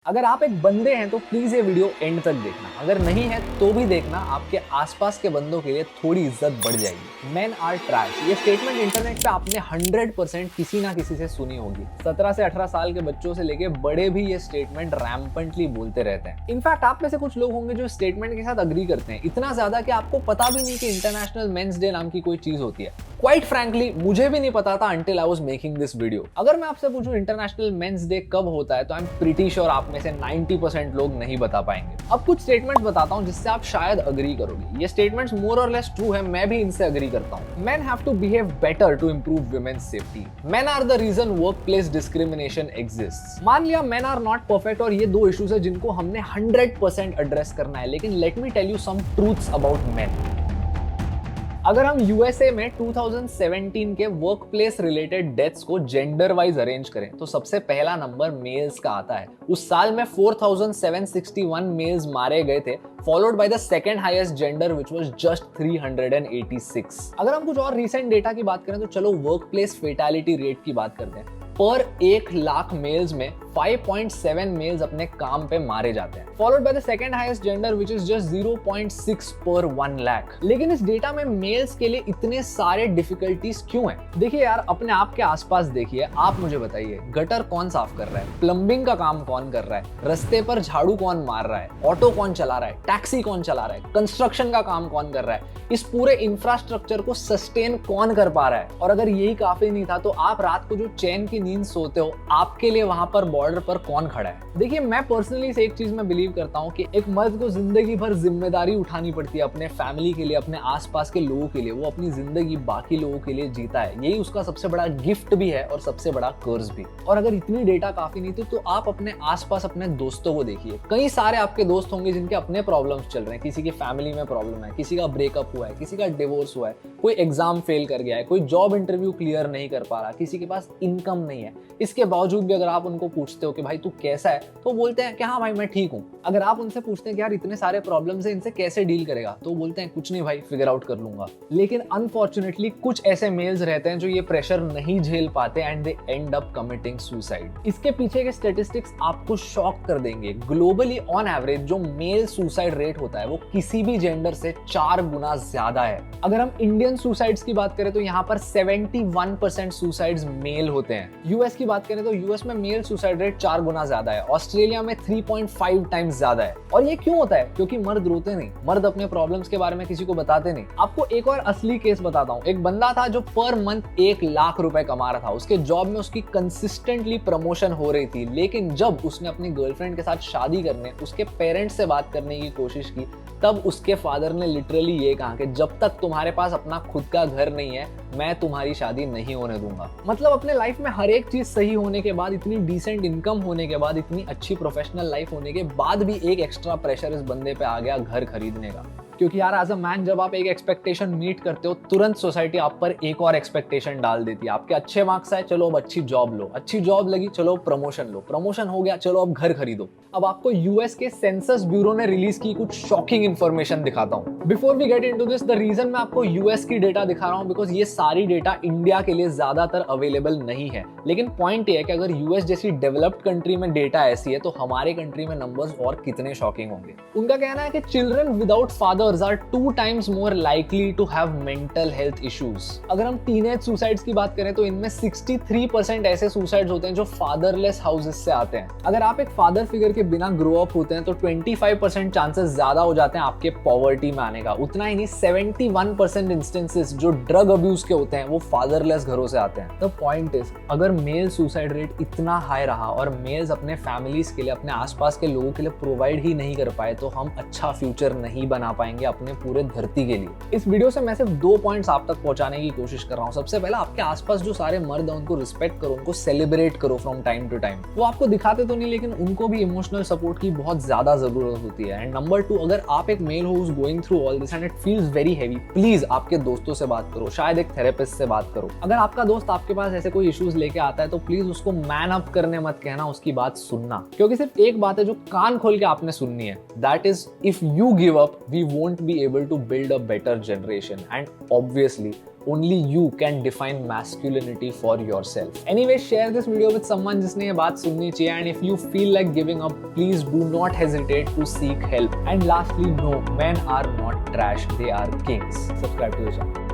अगर आप एक बंदे हैं तो प्लीज ये वीडियो एंड तक देखना, अगर नहीं है तो भी देखना, आपके आसपास के बंदों के लिए थोड़ी इज्जत बढ़ जाएगी। मेन आर ट्रैश, ये स्टेटमेंट इंटरनेट पे आपने 100% किसी ना किसी से सुनी होगी। 17 से 18 साल के बच्चों से लेके बड़े भी ये स्टेटमेंट रैम्पेंटली बोलते रहते हैं। इनफैक्ट आप में से कुछ लोग होंगे जो स्टेटमेंट के साथ अग्री करते हैं, इतना ज्यादा कि आपको पता भी नहीं कि इंटरनेशनल मेंस डे नाम की कोई चीज होती है। क्वाइट फ्रैंकली मुझे भी नहीं पता था until I was making this video. अगर मैं आपसे पूछूं इंटरनेशनल मेंस डे कब होता है तो आई एम प्रीटी श्योर आप में से 90% लोग नहीं बता पाएंगे। अब कुछ स्टेटमेंट्स बताता हूं जिससे आप शायद अग्री करोगे। ये स्टेटमेंट्स मोर और लेस ट्रू है, मैं भी इनसे अग्री करता हूं। Men have to behave better to improve women's safety. Men are the reason workplace discrimination exists. मान लिया मेन आर नॉट परफेक्ट और ये दो इश्यूज है जिनको हमने 100% एड्रेस करना है, लेकिन let me tell you some truths about men. अगर हम यूएसए में 2017 के वर्क प्लेस रिलेटेड डेथ्स को जेंडर वाइज अरेंज करें तो सबसे पहला नंबर मेल्स का आता है। उस साल में 4761 मेल्स मारे गए थे, followed by the second highest gender which was just 386। अगर हम कुछ और रीसेंट डेटा की बात करें तो चलो वर्क प्लेस फेटालिटी रेट की बात करते हैं। पर 1,00,000 मेल्स में 5.7 मेल्स अपने काम पे मारे जाते हैं, followed by the second highest gender which is just 0.6 पर 1 लाख। लेकिन इस डेटा में मेल्स के लिए इतने सारे डिफिकल्टीज क्यों हैं? देखिए यार, अपने आप के आसपास देखिए, आप मुझे बताइए, गटर कौन साफ कर रहा है, प्लम्बिंग का काम कौन कर रहा है, रस्ते पर झाड़ू कौन मार रहा है, ऑटो कौन चला रहा है, टैक्सी कौन चला रहा है, कंस्ट्रक्शन का काम कौन कर रहा है, इस पूरे इंफ्रास्ट्रक्चर को सस्टेन कौन कर पा रहा है। और अगर यही काफी नहीं था तो आप रात को जो चैन की नींद सोते हो, आपके लिए वहां पर बॉर्डर पर कौन खड़ा है? देखिए, मैं पर्सनली एक चीज में बिलीव करता हूं कि एक मर्द को जिंदगी भर जिम्मेदारी उठानी पड़ती है अपने फैमिली के लिए, अपने आसपास के लोगों के लिए। वो अपनी जिंदगी बाकी लोगों के लिए जीता है, यही उसका सबसे बड़ा गिफ्ट भी है और सबसे बड़ा कर्ज भी। और अगर इतनी डेटा काफी नहीं थी तो आप अपने आसपास अपने दोस्तों को देखिए। कई सारे आपके दोस्त होंगे जिनके अपने प्रॉब्लम्स चल रहे हैं, किसी की फैमिली में प्रॉब्लम है, किसी का ब्रेकअप हुआ है, किसी का डिवोर्स हुआ है, कोई एग्जाम फेल कर गया है, कोई जॉब इंटरव्यू क्लियर नहीं कर पा रहा, किसी के पास इनकम नहीं है। इसके बावजूद भी अगर आप उनको पूछते हो कि भाई तू कैसा है, तो बोलते हैं कि हाँ भाई मैं ठीक हूँ। अगर आप उनसे पूछते हैं कि यार इतने सारे प्रॉब्लम्स हैं, इनसे कैसे डील करेगा, तो बोलते हैं कुछ नहीं भाई, फिगर आउट कर लूंगा। लेकिन अनफॉर्चुनेटली कुछ ऐसे मेल्स रहते हैं जो ये प्रेशर नहीं झेल पाते and they and up committing suicide. इसके पीछे के स्टैटिस्टिक्स आपको शॉक कर देंगे। ग्लोबली ऑन एवरेज जो मेल सुसाइड रेट होता है वो किसी भी जेंडर से 4 गुना ज्यादा है। अगर हम इंडियन सुसाइड्स की बात करें तो यहाँ पर 71% सुसाइड्स मेल होते हैं। यूएस की बात करें तो यूएस में मेल सुसाइड रेट 4 गुना ज्यादा है, ऑस्ट्रेलिया में 3.5 टाइम्स ज्यादा है। और ये क्यों होता है? क्योंकि मर्द रोते नहीं, मर्द अपने प्रॉब्लम्स के बारे में किसी को बताते नहीं। आपको एक और असली केस बताता हूँ। एक बंदा था जो पर मंथ 1,00,000 रुपए कमा रहा था, उसके जॉब में उसकी कंसिस्टेंटली प्रमोशन हो रही थी, लेकिन जब उसने अपनी गर्लफ्रेंड के साथ शादी करने उसके पेरेंट्स से बात करने की कोशिश की, तब उसके फादर ने लिटरली ये कहा कि जब तक तुम्हारे पास अपना खुद का घर नहीं है, मैं तुम्हारी शादी नहीं होने दूंगा। मतलब अपने लाइफ में हर एक चीज सही होने के बाद, इतनी डिसेंट इनकम होने के बाद, इतनी अच्छी प्रोफेशनल लाइफ होने के बाद भी एक एक्स्ट्रा प्रेशर इस बंदे पे आ गया घर खरीदने का। क्योंकि यार एज अ मैन जब आप एक एक्सपेक्टेशन मीट करते हो, तुरंत सोसाइटी आप पर एक और एक्सपेक्टेशन डाल देती है। आपके अच्छे मार्क्स आए, चलो अब अच्छी जॉब लो, अच्छी जॉब लगी, चलो प्रमोशन लो, प्रमोशन हो गया, चलो अब घर खरीदो। अब आपको यूएस के सेंसस ब्यूरो ने रिलीज की कुछ शॉकिंग इंफॉर्मेशन दिखाता हूँ। Before we get into this, the reason मैं आपको यूएस की डेटा दिखा रहा हूँ बिकॉज ये सारी डेटा इंडिया के लिए ज्यादातर अवेलेबल नहीं है। लेकिन पॉइंट ये है कि अगर यूएस जैसी डेवलप्ड कंट्री में डेटा ऐसी है तो हमारे कंट्री में नंबर्स और कितने शॉकिंग होंगे। उनका कहना है कि children without fathers are 2 times more likely to have mental health issues। अगर हम टीनेज सुसाइड्स की बात करें तो इनमें 63% ऐसे सुसाइड्स होते हैं जो फादरलेस हाउसेस से आते हैं। अगर आप एक फादर फिगर के बिना ग्रो अप होते हैं तो 25% चांसेस ज्यादा हो जाते हैं आपके पॉवर्टी में आने का। उतना ही नहीं, 71% इंस्टेंसेस जो ड्रग अब्यूज के होते हैं वो फादरलेस घरों से आते हैं। द पॉइंट इज, अगर मेल सुसाइड रेट इतना हाई रहा और मेल्स अपने फैमिलीज के लिए, अपने आसपास के लोगों के लिए प्रोवाइड ही नहीं कर पाए, तो हम अच्छा फ्यूचर नहीं बना पाएंगे अपने पूरे धरती के लिए। इस वीडियो से मैं सिर्फ 2 पॉइंट्स आप तक पहुंचाने की कोशिश कर रहा हूं। सबसे पहला, आपके आसपास जो सारे मर्द हैं उनको रिस्पेक्ट करो, उनको सेलिब्रेट करो फ्रॉम टाइम टू टाइम। वो आपको दिखाते तो नहीं, लेकिन उनको भी इमोशनल सपोर्ट की बहुत ज्यादा जरूरत होती है। एंड नंबर 2, अगर आप एक मेल हो who is going through all this and it feels very heavy, please आपके दोस्तों से बात करो, शायद एक थेरेपिस्ट से बात करो। अगर आपका दोस्त आपके पास ऐसे कोई इश्यूज लेके आता है तो प्लीज उसको मैन अप करने मत कहना, उसकी बात सुनना। क्योंकि सिर्फ एक बात है जो कान खोल के आपने सुननी है, that is if you give up we won't be able to build a better generation, and obviously only you can define masculinity for yourself. Anyway, share this video with someone जिसने ये बात सुननी चाहिए, and if you feel like giving up, please do not hesitate to seek help. And lastly, no, men are not trash, they are kings. Subscribe to the channel.